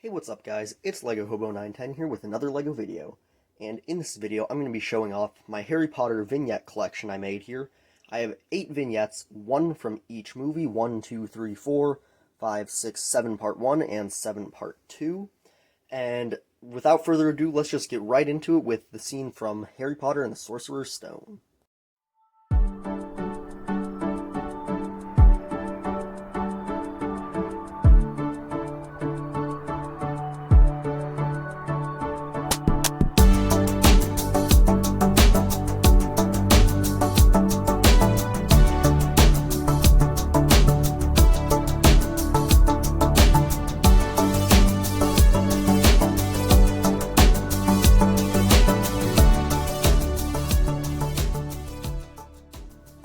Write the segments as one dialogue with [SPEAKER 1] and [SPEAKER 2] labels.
[SPEAKER 1] Hey, what's up guys? It's LEGO Hobo 910 here with another LEGO video. And in this video, I'm going to be showing off my Harry Potter vignette collection I made here. I have 8 vignettes, one from each movie, 1, 2, 3, 4, 5, 6, 7 part 1, and 7 part 2. And without further ado, let's just get right into it with the scene from Harry Potter and the Sorcerer's Stone.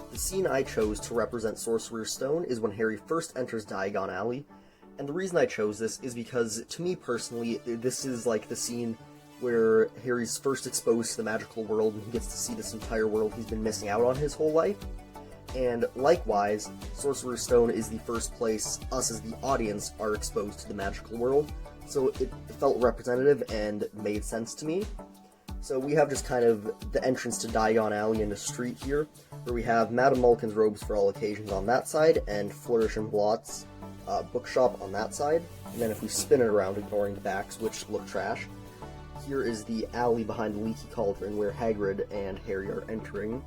[SPEAKER 1] The scene I chose to represent Sorcerer's Stone is when Harry first enters Diagon Alley, and the reason I chose this is because, to me personally, this is like the scene where Harry's first exposed to the magical world and he gets to see this entire world he's been missing out on his whole life. And likewise, Sorcerer's Stone is the first place us as the audience are exposed to the magical world, so it felt representative and made sense to me. So we have just kind of the entrance to Diagon Alley in the street here, where we have Madame Malkin's robes for all occasions on that side, and Flourish and Blot's bookshop on that side. And then if we spin it around, ignoring the backs, which look trash, here is the alley behind the Leaky Cauldron, where Hagrid and Harry are entering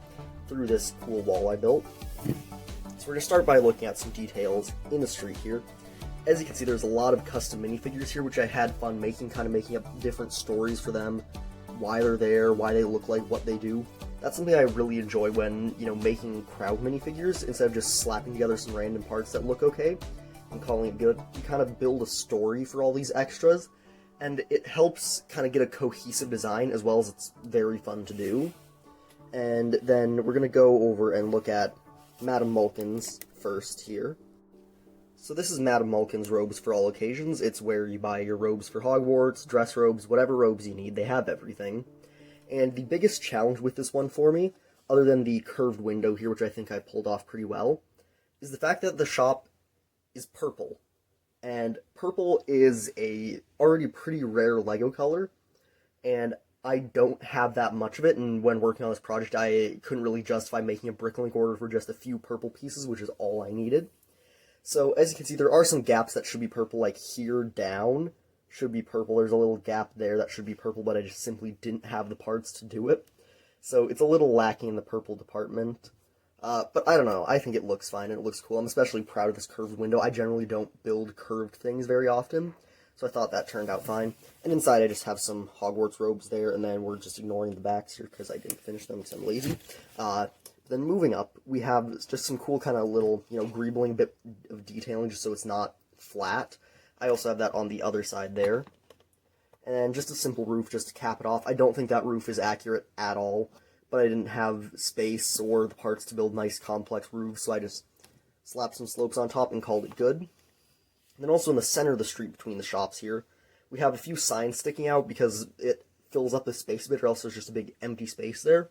[SPEAKER 1] through this cool wall I built. So we're going to start by looking at some details in the street here. As you can see, there's a lot of custom minifigures here, which I had fun making, kind of making up different stories for them, why they're there, why they look like what they do. That's something I really enjoy when, making crowd minifigures, instead of just slapping together some random parts that look okay and calling it good. You kind of build a story for all these extras, and it helps kind of get a cohesive design as well as it's very fun to do. And then we're going to go over and look at Madame Malkin's first here. So this is Madame Malkin's robes for all occasions. It's where you buy your robes for Hogwarts, dress robes, whatever robes you need. They have everything. And the biggest challenge with this one for me, other than the curved window here, which I think I pulled off pretty well, is the fact that the shop is purple. And purple is a already pretty rare LEGO color, and I don't have that much of it, and when working on this project I couldn't really justify making a bricklink order for just a few purple pieces, which is all I needed. So, as you can see, there are some gaps that should be purple, like here down should be purple. There's a little gap there that should be purple, but I just simply didn't have the parts to do it. So, it's a little lacking in the purple department. But I don't know, I think it looks fine, and it looks cool. I'm especially proud of this curved window. I generally don't build curved things very often, so I thought that turned out fine. And inside I just have some Hogwarts robes there, and then we're just ignoring the backs here because I didn't finish them because I'm lazy. Then moving up, we have just some cool kind of little, greebling bit of detailing just so it's not flat. I also have that on the other side there. And just a simple roof just to cap it off. I don't think that roof is accurate at all, but I didn't have space or the parts to build nice complex roofs, so I just slapped some slopes on top and called it good. And then also in the center of the street between the shops here, we have a few signs sticking out because it fills up the space a bit, or else there's just a big empty space there.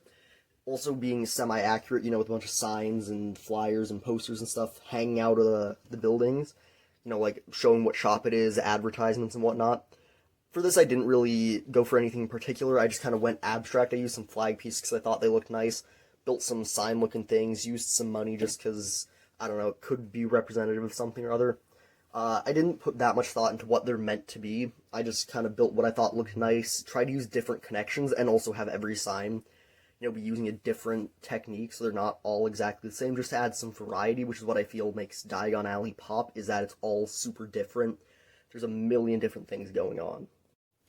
[SPEAKER 1] Also being semi-accurate, with a bunch of signs and flyers and posters and stuff hanging out of the buildings, like showing what shop it is, advertisements and whatnot. For this, I didn't really go for anything in particular. I just kind of went abstract. I used some flag pieces because I thought they looked nice, built some sign-looking things, used some money just because, I don't know, it could be representative of something or other. I didn't put that much thought into what they're meant to be. I just kind of built what I thought looked nice, tried to use different connections, and also have every sign be using a different technique, so they're not all exactly the same, just to add some variety, which is what I feel makes Diagon Alley pop, is that it's all super different. There's a million different things going on.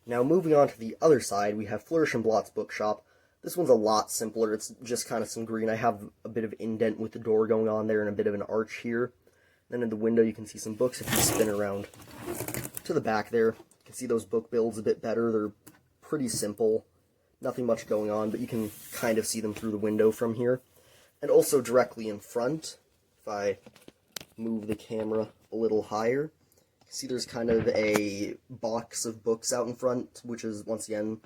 [SPEAKER 1] Now, moving on to the other side, we have Flourish and Blot's bookshop. This one's a lot simpler. It's just kind of some green. I have a bit of indent with the door going on there and a bit of an arch here. Then in the window, you can see some books. If you spin around to the back there, you can see those book builds a bit better. They're pretty simple. Nothing much going on, but you can kind of see them through the window from here. And also directly in front, if I move the camera a little higher, you can see there's kind of a box of books out in front, which is, once again,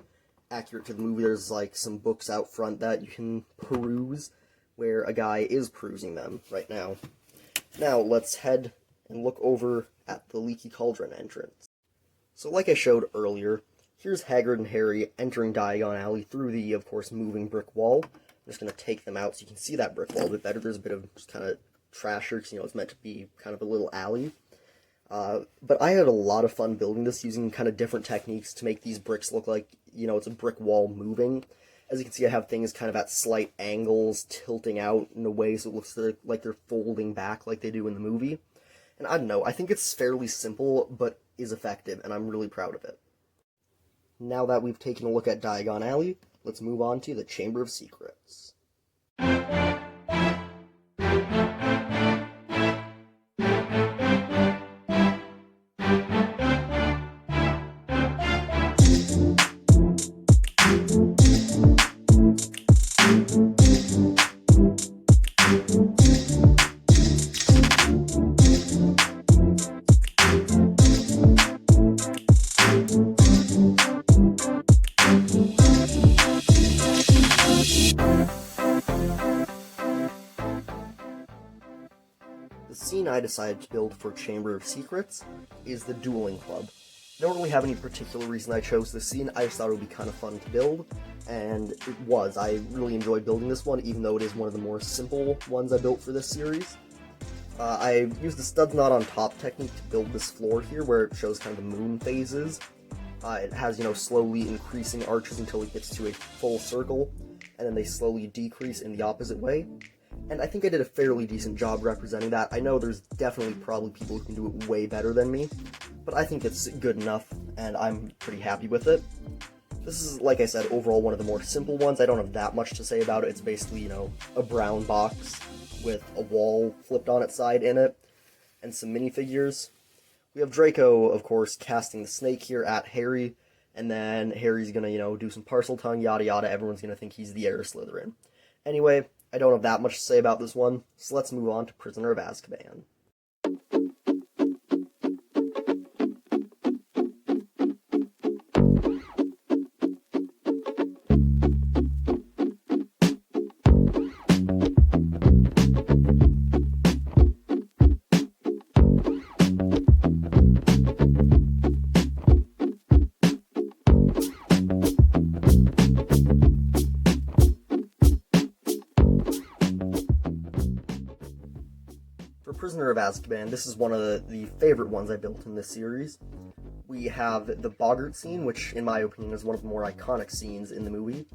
[SPEAKER 1] accurate to the movie. There's like some books out front that you can peruse, where a guy is perusing them right now. Now, let's head and look over at the Leaky Cauldron entrance. So like I showed earlier, here's Hagrid and Harry entering Diagon Alley through the, of course, moving brick wall. I'm just going to take them out so you can see that brick wall a bit better. There's a bit of just kind of trasher, because, it's meant to be kind of a little alley. But I had a lot of fun building this using kind of different techniques to make these bricks look like, it's a brick wall moving. As you can see, I have things kind of at slight angles, tilting out in a way so it looks like they're folding back like they do in the movie. And I don't know, I think it's fairly simple, but is effective, and I'm really proud of it. Now that we've taken a look at Diagon Alley, let's move on to the Chamber of Secrets. The scene I decided to build for Chamber of Secrets is the Dueling Club. I don't really have any particular reason I chose this scene, I just thought it would be kind of fun to build, and it was. I really enjoyed building this one, even though it is one of the more simple ones I built for this series. I used the studs not on top technique to build this floor here, where it shows kind of the moon phases. It has, slowly increasing arches until it gets to a full circle, and then they slowly decrease in the opposite way. And I think I did a fairly decent job representing that. I know there's definitely probably people who can do it way better than me, but I think it's good enough, and I'm pretty happy with it. This is, like I said, overall one of the more simple ones. I don't have that much to say about it. It's basically, a brown box with a wall flipped on its side in it, and some minifigures. We have Draco, of course, casting the snake here at Harry, and then Harry's gonna, do some parcel tongue, yada yada. Everyone's gonna think he's the heir of Slytherin. Anyway, I don't have that much to say about this one, so let's move on to Prisoner of Azkaban. For Prisoner of Azkaban, this is one of the favorite ones I built in this series. We have the Boggart scene, which in my opinion is one of the more iconic scenes in the movie.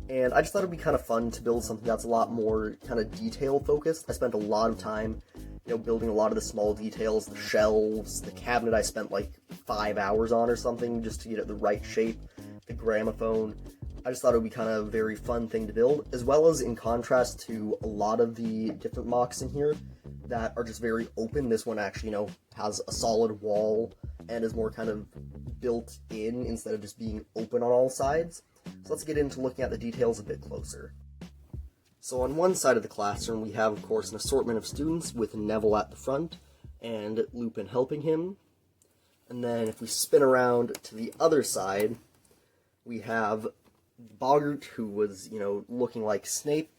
[SPEAKER 1] And I just thought it'd be kind of fun to build something that's a lot more kind of detail focused. I spent a lot of time, building a lot of the small details, the shelves, the cabinet I spent like 5 hours on or something just to get it the right shape, the gramophone. I just thought it would be kind of a very fun thing to build, as well as in contrast to a lot of the different MOCs in here that are just very open. This one actually, has a solid wall and is more kind of built in instead of just being open on all sides. So let's get into looking at the details a bit closer. So on one side of the classroom, we have, of course, an assortment of students with Neville at the front and Lupin helping him. And then if we spin around to the other side, we have Boggart, who was, looking like Snape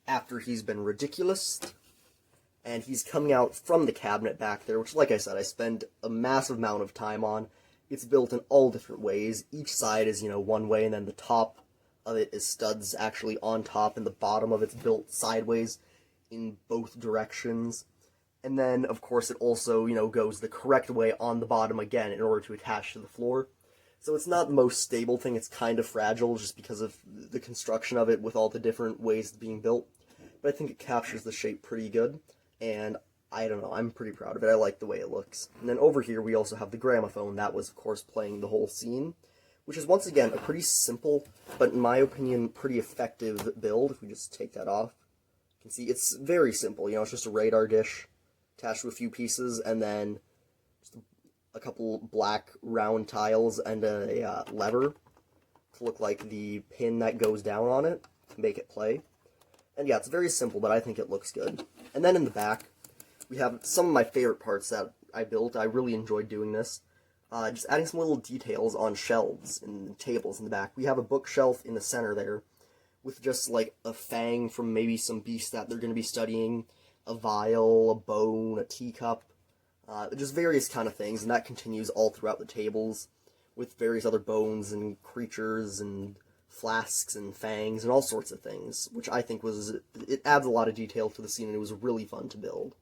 [SPEAKER 1] after he's been ridiculoused. And he's coming out from the cabinet back there, which, like I said, I spend a massive amount of time on. It's built in all different ways. Each side is, one way, and then the top of it is studs actually on top, and the bottom of it's built sideways in both directions. And then, of course, it also, goes the correct way on the bottom again in order to attach to the floor. So it's not the most stable thing. It's kind of fragile just because of the construction of it with all the different ways it's being built. But I think it captures the shape pretty good. And I don't know, I'm pretty proud of it. I like the way it looks. And then over here we also have the gramophone. That was, of course, playing the whole scene, which is, once again, a pretty simple, but in my opinion, pretty effective build. If we just take that off, you can see it's very simple. It's just a radar dish attached to a few pieces, and then just a couple black round tiles and a lever to look like the pin that goes down on it to make it play. And yeah, it's very simple, but I think it looks good. And then in the back, we have some of my favorite parts that I built. I really enjoyed doing this. Just adding some little details on shelves and tables in the back. We have a bookshelf in the center there with just like a fang from maybe some beast that they're going to be studying, a vial, a bone, a teacup, just various kind of things, and that continues all throughout the tables. with various other bones and creatures and flasks and fangs and all sorts of things, which I think it adds a lot of detail to the scene, and it was really fun to build.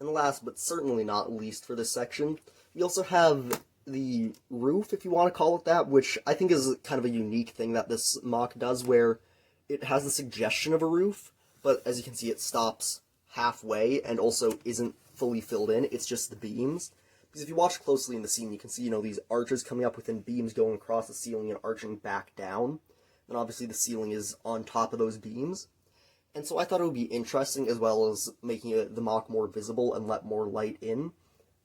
[SPEAKER 1] And last but certainly not least for this section, we also have the roof, if you want to call it that, which I think is kind of a unique thing that this MOC does, where it has the suggestion of a roof, but as you can see, it stops halfway and also isn't fully filled in. It's just the beams. Because if you watch closely in the scene, you can see, these arches coming up within beams going across the ceiling and arching back down. And obviously the ceiling is on top of those beams. And so I thought it would be interesting, as well as making the MOC more visible and let more light in,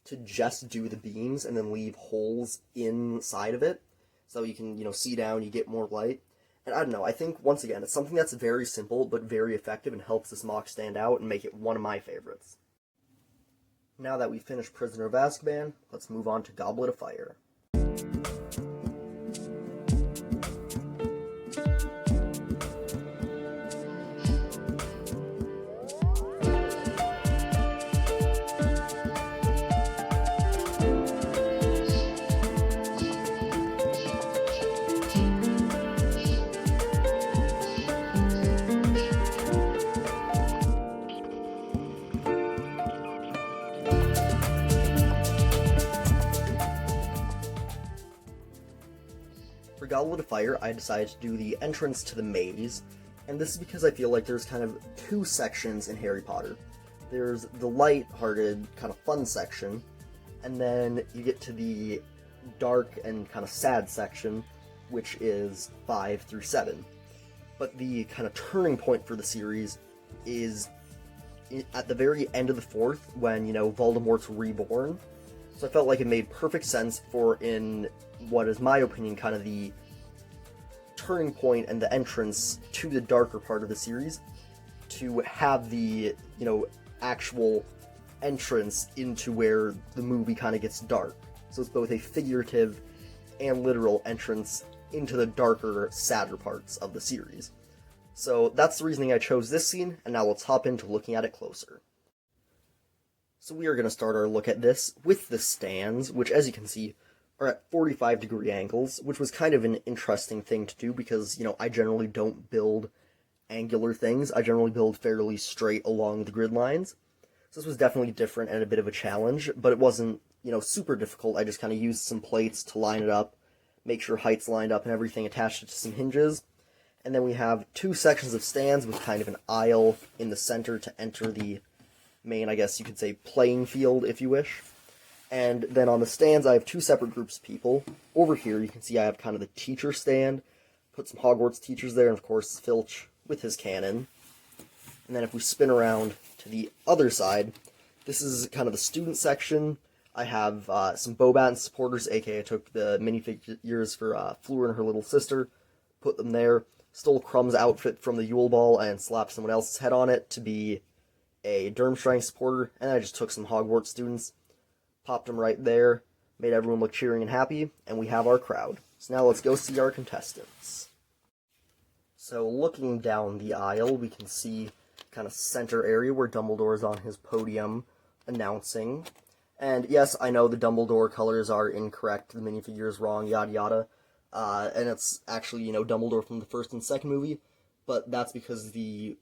[SPEAKER 1] to just do the beams and then leave holes inside of it. So you can, see down, you get more light. And I don't know, I think, once again, it's something that's very simple but very effective and helps this MOC stand out and make it one of my favorites. Now that we've finished Prisoner of Azkaban, let's move on to Goblet of Fire. For Goblet of Fire, I decided to do the entrance to the maze, and this is because I feel like there's kind of two sections in Harry Potter. There's the light-hearted, kind of fun section, and then you get to the dark and kind of sad section, which is 5 through 7. But the kind of turning point for the series is at the very end of the 4th, when, Voldemort's reborn. So I felt like it made perfect sense for, in what is my opinion, kind of the turning point and the entrance to the darker part of the series, to have the, actual entrance into where the movie kind of gets dark. So it's both a figurative and literal entrance into the darker, sadder parts of the series. So that's the reasoning I chose this scene, and now let's hop into looking at it closer. So we are going to start our look at this with the stands, which, as you can see, are at 45-degree angles, which was kind of an interesting thing to do because, I generally don't build angular things. I generally build fairly straight along the grid lines. So this was definitely different and a bit of a challenge, but it wasn't, super difficult. I just kind of used some plates to line it up, make sure heights lined up and everything, attached it to some hinges. And then we have two sections of stands with kind of an aisle in the center to enter the main, I guess you could say, playing field, if you wish. And then on the stands, I have two separate groups of people. Over here, you can see I have kind of the teacher stand. Put some Hogwarts teachers there, and of course, Filch with his cannon. And then if we spin around to the other side, this is kind of the student section. I have some Bobat supporters, aka I took the minifigures for Fleur and her little sister, put them there, stole Crumb's outfit from the Yule Ball and slapped someone else's head on it to be a Durmstrang supporter, and I just took some Hogwarts students, popped them right there, made everyone look cheering and happy, and we have our crowd. So now let's go see our contestants. So looking down the aisle, we can see kind of center area where Dumbledore is on his podium announcing. And yes, I know the Dumbledore colors are incorrect, the minifigure is wrong, yada yada. And it's actually, Dumbledore from the first and second movie, but that's because the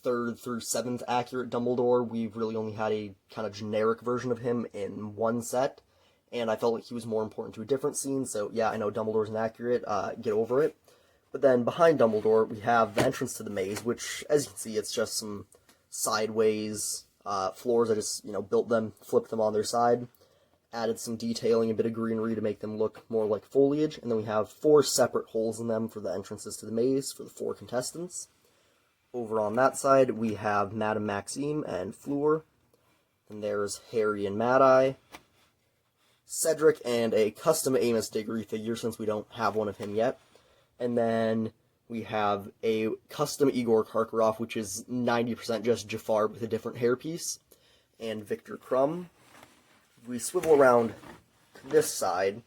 [SPEAKER 1] 3rd through 7th accurate Dumbledore, we've really only had a kind of generic version of him in one set, and I felt like he was more important to a different scene, so yeah, I know Dumbledore's inaccurate, get over it. But then behind Dumbledore, we have the entrance to the maze, which, as you can see, it's just some sideways floors. I just, built them, flipped them on their side, added some detailing, a bit of greenery to make them look more like foliage, and then we have 4 separate holes in them for the entrances to the maze for the 4 contestants. Over on that side, we have Madame Maxime and Fleur, and there's Harry and Mad-Eye, Cedric, and a custom Amos Diggory figure, since we don't have one of him yet. And then we have a custom Igor Karkaroff, which is 90% just Jafar with a different hairpiece, and Victor Crumb. If we swivel around to this side, you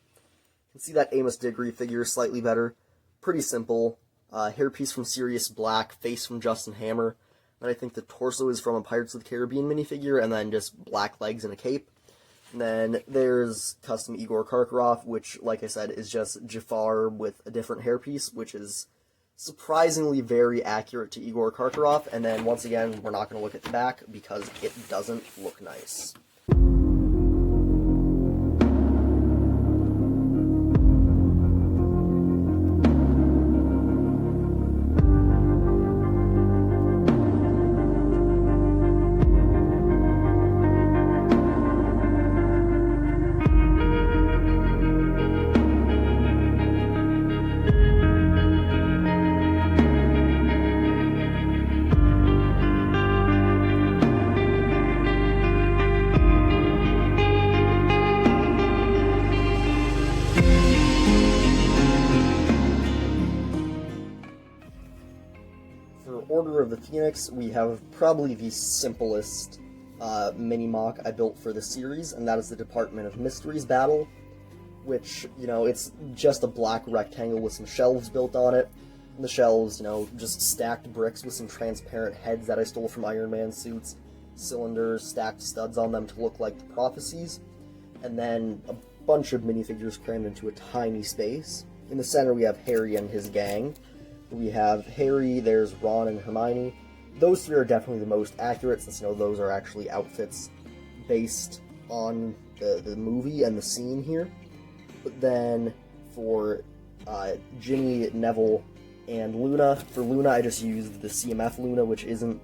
[SPEAKER 1] can see that Amos Diggory figure slightly better. Pretty simple. Hairpiece from Sirius Black, face from Justin Hammer, and I think the torso is from a Pirates of the Caribbean minifigure, and then just black legs and a cape. And then there's custom Igor Karkaroff, which, like I said, is just Jafar with a different hairpiece, which is surprisingly very accurate to Igor Karkaroff. And then, once again, we're not going to look at the back because it doesn't look nice. Order of the Phoenix, we have probably the simplest mini-mock I built for the series, and that is the Department of Mysteries battle, which, it's just a black rectangle with some shelves built on it. And the shelves, just stacked bricks with some transparent heads that I stole from Iron Man suits, cylinders, stacked studs on them to look like the prophecies, and then a bunch of minifigures crammed into a tiny space. In the center we have Harry and his gang. We have Harry, there's Ron and Hermione. Those three are definitely the most accurate, since those are actually outfits based on the movie and the scene here. But then for Ginny, Neville, and Luna, for Luna I just used the CMF Luna, which isn't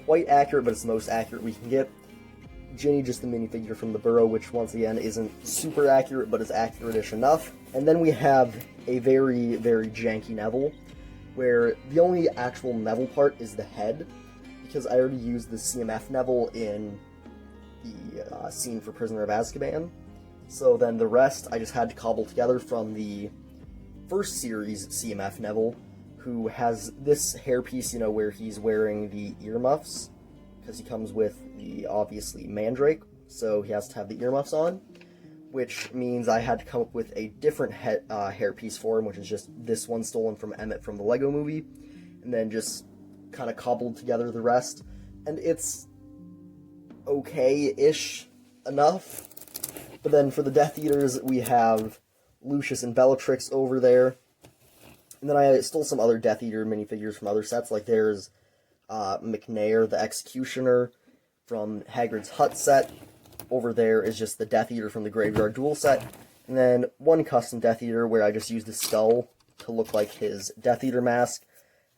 [SPEAKER 1] quite accurate, but it's the most accurate we can get. Ginny, just the minifigure from the Burrow, which once again isn't super accurate, but is accurate-ish enough. And then we have a very, very janky Neville, where the only actual Neville part is the head, because I already used the CMF Neville in the scene for Prisoner of Azkaban. So then the rest I just had to cobble together from the first series CMF Neville, who has this hairpiece, where he's wearing the earmuffs, because he comes with the, obviously, Mandrake, so he has to have the earmuffs on, which means I had to come up with a different hairpiece for him, which is just this one stolen from Emmett from the Lego Movie, and then just kind of cobbled together the rest, and it's okay-ish enough. But then for the Death Eaters, we have Lucius and Bellatrix over there, and then I stole some other Death Eater minifigures from other sets, like there's McNair, the Executioner, from Hagrid's Hut set. Over there is just the Death Eater from the Graveyard Duel set, and then one custom Death Eater where I just used his skull to look like his Death Eater mask,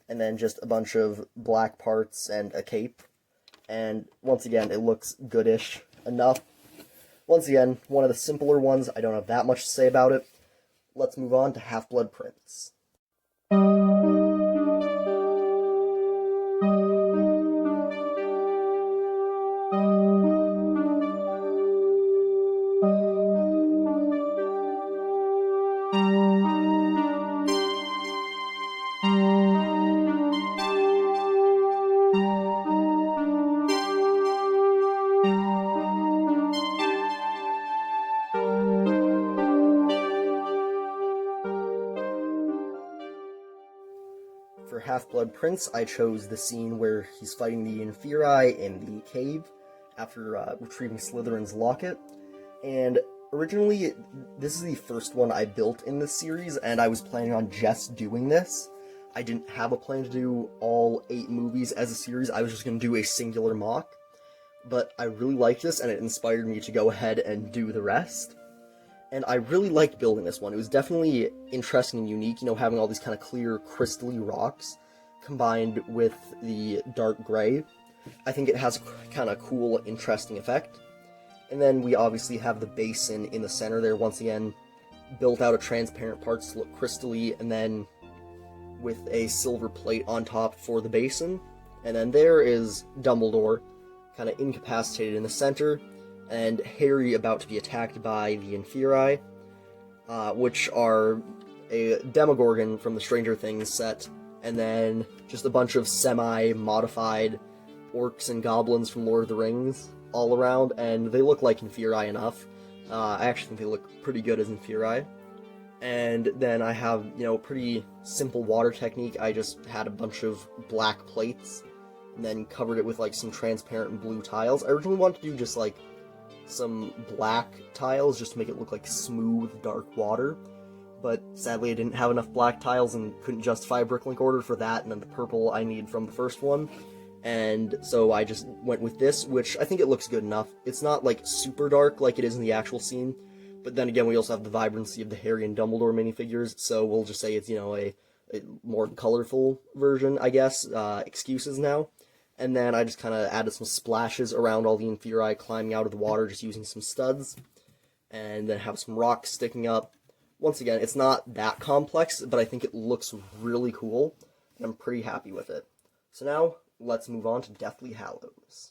[SPEAKER 1] and then just a bunch of black parts and a cape, and once again, it looks goodish enough. Once again, one of the simpler ones, I don't have that much to say about it. Let's move on to Half-Blood Prince. For Half-Blood Prince, I chose the scene where he's fighting the Inferi in the cave after retrieving Slytherin's locket. And originally, this is the first one I built in this series, and I was planning on just doing this. I didn't have a plan to do all 8 movies as a series, I was just going to do a singular mock. But I really liked this, and it inspired me to go ahead and do the rest. And I really liked building this one. It was definitely interesting and unique, having all these kind of clear, crystally rocks combined with the dark gray. I think it has a kind of cool, interesting effect. And then we obviously have the basin in the center there, once again, built out of transparent parts to look crystally, and then with a silver plate on top for the basin. And then there is Dumbledore, kind of incapacitated in the center, and Harry about to be attacked by the Inferi, which are a Demogorgon from the Stranger Things set, and then just a bunch of semi-modified orcs and goblins from Lord of the Rings all around, and they look like Inferi enough. I actually think they look pretty good as Inferi. And then I have, pretty simple water technique. I just had a bunch of black plates, and then covered it with, some transparent blue tiles. I originally wanted to do just, some black tiles just to make it look like smooth, dark water. But sadly I didn't have enough black tiles and couldn't justify a bricklink order for that, and then the purple I need from the first one. And so I just went with this, which I think it looks good enough. It's not like super dark like it is in the actual scene, but then again we also have the vibrancy of the Harry and Dumbledore minifigures, so we'll just say it's, a more colorful version, I guess. Excuses now. And then I just kind of added some splashes around all the Inferi climbing out of the water just using some studs. And then have some rocks sticking up. Once again, it's not that complex, but I think it looks really cool, and I'm pretty happy with it. So now, let's move on to Deathly Hallows.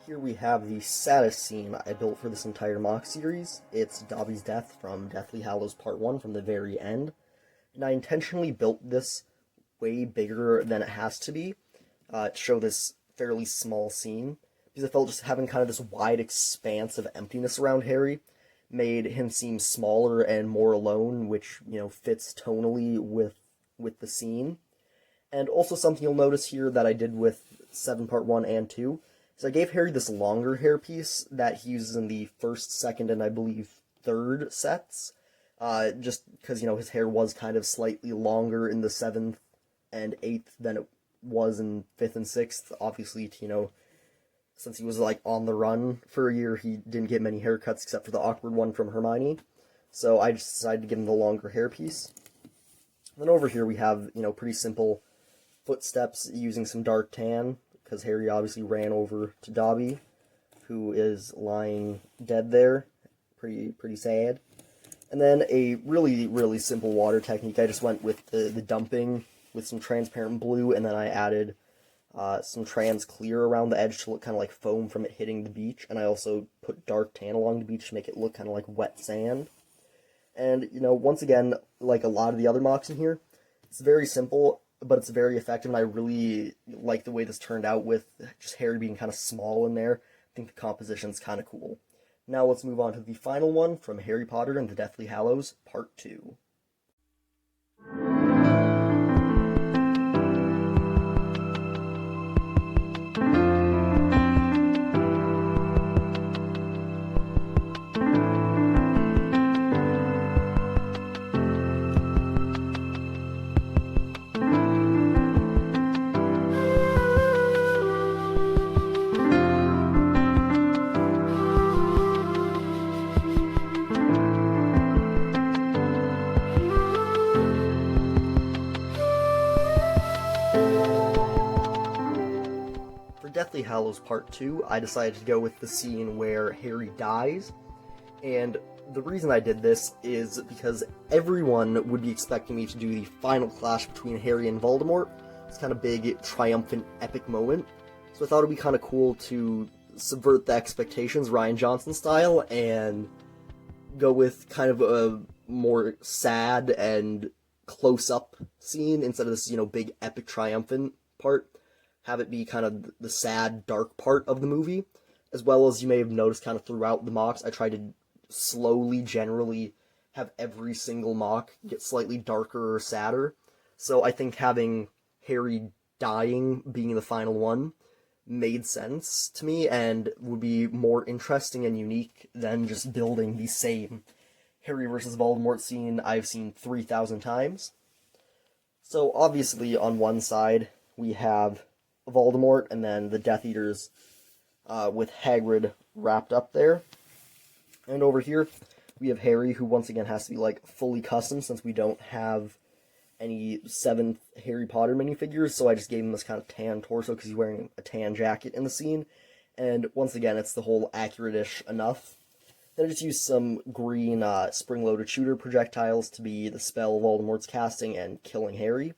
[SPEAKER 1] Here we have the saddest scene I built for this entire MOC series. It's Dobby's death from Deathly Hallows Part 1 from the very end. And I intentionally built this way bigger than it has to be to show this fairly small scene, because I felt just having kind of this wide expanse of emptiness around Harry made him seem smaller and more alone, which, fits tonally with the scene. And also something you'll notice here that I did with 7 Part 1 and 2, so I gave Harry this longer hairpiece that he uses in the first, second, and I believe third sets, just because, his hair was kind of slightly longer in the 7th and 8th than it was in 5th and 6th. Obviously, since he was, on the run for a year, he didn't get many haircuts except for the awkward one from Hermione, so I just decided to give him the longer hairpiece. Then over here we have, pretty simple footsteps using some dark tan, because Harry obviously ran over to Dobby, who is lying dead there. Pretty sad. And then a really, really simple water technique. I just went with the dumping with some transparent blue, and then I added some trans clear around the edge to look kind of like foam from it hitting the beach, and I also put dark tan along the beach to make it look kind of like wet sand. And, once again, like a lot of the other MOCs in here, it's very simple, but it's very effective, and I really like the way this turned out with just Harry being kind of small in there. I think the composition's kind of cool. Now let's move on to the final one from Harry Potter and the Deathly Hallows, Part 2. Deathly Hallows Part 2, I decided to go with the scene where Harry dies, and the reason I did this is because everyone would be expecting me to do the final clash between Harry and Voldemort. It's kind of big, triumphant, epic moment, so I thought it'd be kind of cool to subvert the expectations Rian Johnson style and go with kind of a more sad and close-up scene instead of this, big, epic, triumphant part. Have it be kind of the sad, dark part of the movie, as well as you may have noticed kind of throughout the MOCs, I try to slowly, generally, have every single MOC get slightly darker or sadder. So I think having Harry dying being the final one made sense to me, and would be more interesting and unique than just building the same Harry versus Voldemort scene I've seen 3,000 times. So obviously, on one side, we have Voldemort, and then the Death Eaters with Hagrid wrapped up there. And over here, we have Harry, who once again has to be, fully custom, since we don't have any 7th Harry Potter minifigures, so I just gave him this kind of tan torso, because he's wearing a tan jacket in the scene. and once again, it's the whole accurate-ish enough. Then I just used some green spring-loaded shooter projectiles to be the spell Voldemort's casting and killing Harry.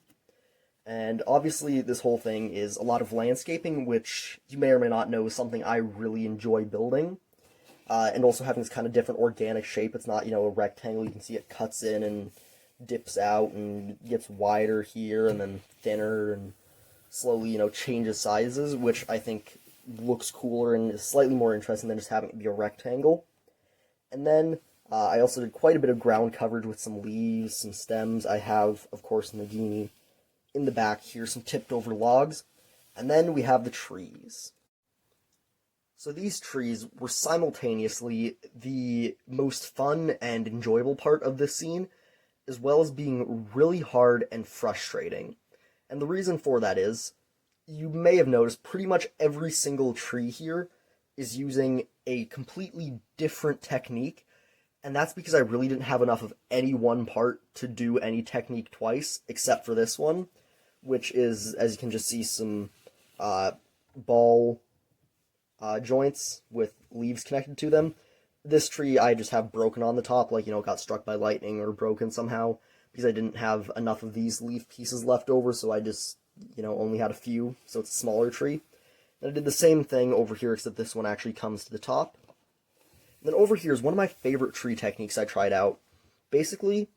[SPEAKER 1] And obviously, this whole thing is a lot of landscaping, which you may or may not know is something I really enjoy building. And also having this kind of different organic shape. It's not, a rectangle. You can see it cuts in and dips out and gets wider here and then thinner and slowly, changes sizes, which I think looks cooler and is slightly more interesting than just having it be a rectangle. And then I also did quite a bit of ground coverage with some leaves, some stems. I have, of course, Nagini in the back here, some tipped over logs. And then we have the trees. So these trees were simultaneously the most fun and enjoyable part of this scene, as well as being really hard and frustrating. And the reason for that is, you may have noticed pretty much every single tree here is using a completely different technique, and that's because I really didn't have enough of any one part to do any technique twice, except for this one, which is, as you can just see, some ball joints with leaves connected to them. This tree I just have broken on the top, like, got struck by lightning or broken somehow, because I didn't have enough of these leaf pieces left over, so I just, only had a few, so it's a smaller tree. And I did the same thing over here, except this one actually comes to the top. And then over here is one of my favorite tree techniques I tried out. Basically,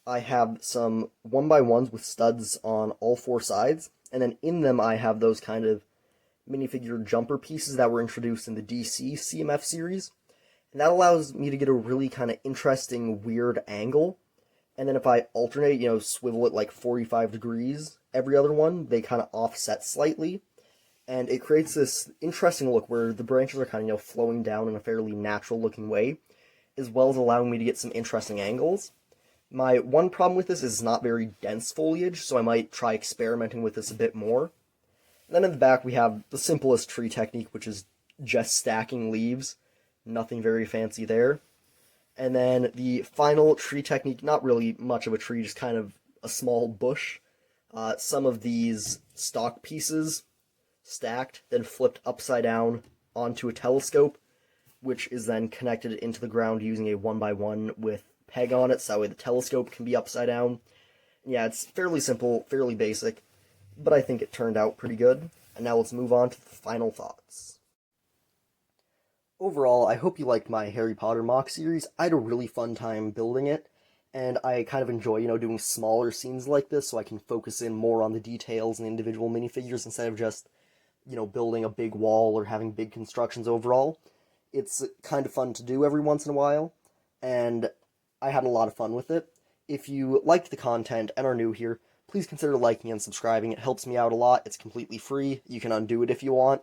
[SPEAKER 1] I have some 1x1s with studs on all four sides, and then in them I have those kind of minifigure jumper pieces that were introduced in the DC CMF series. And that allows me to get a really kind of interesting, weird angle. And then if I alternate, swivel it like 45 degrees every other one, they kind of offset slightly. And it creates this interesting look where the branches are kind of, flowing down in a fairly natural looking way, as well as allowing me to get some interesting angles. My one problem with this is it's not very dense foliage, so I might try experimenting with this a bit more. And then in the back we have the simplest tree technique, which is just stacking leaves. Nothing very fancy there. And then the final tree technique, not really much of a tree, just kind of a small bush. Some of these stock pieces stacked, then flipped upside down onto a telescope, which is then connected into the ground using a 1x1 with peg on it, so that way the telescope can be upside down. Yeah, it's fairly simple, fairly basic, but I think it turned out pretty good. And now let's move on to the final thoughts. Overall, I hope you liked my Harry Potter MOC series. I had a really fun time building it, and I kind of enjoy, doing smaller scenes like this so I can focus in more on the details and individual minifigures instead of just, building a big wall or having big constructions overall. It's kind of fun to do every once in a while, and I had a lot of fun with it. If you liked the content and are new here, please consider liking and subscribing. It helps me out a lot. It's completely free. You can undo it if you want.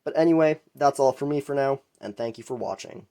[SPEAKER 1] But anyway, that's all for me for now, and thank you for watching.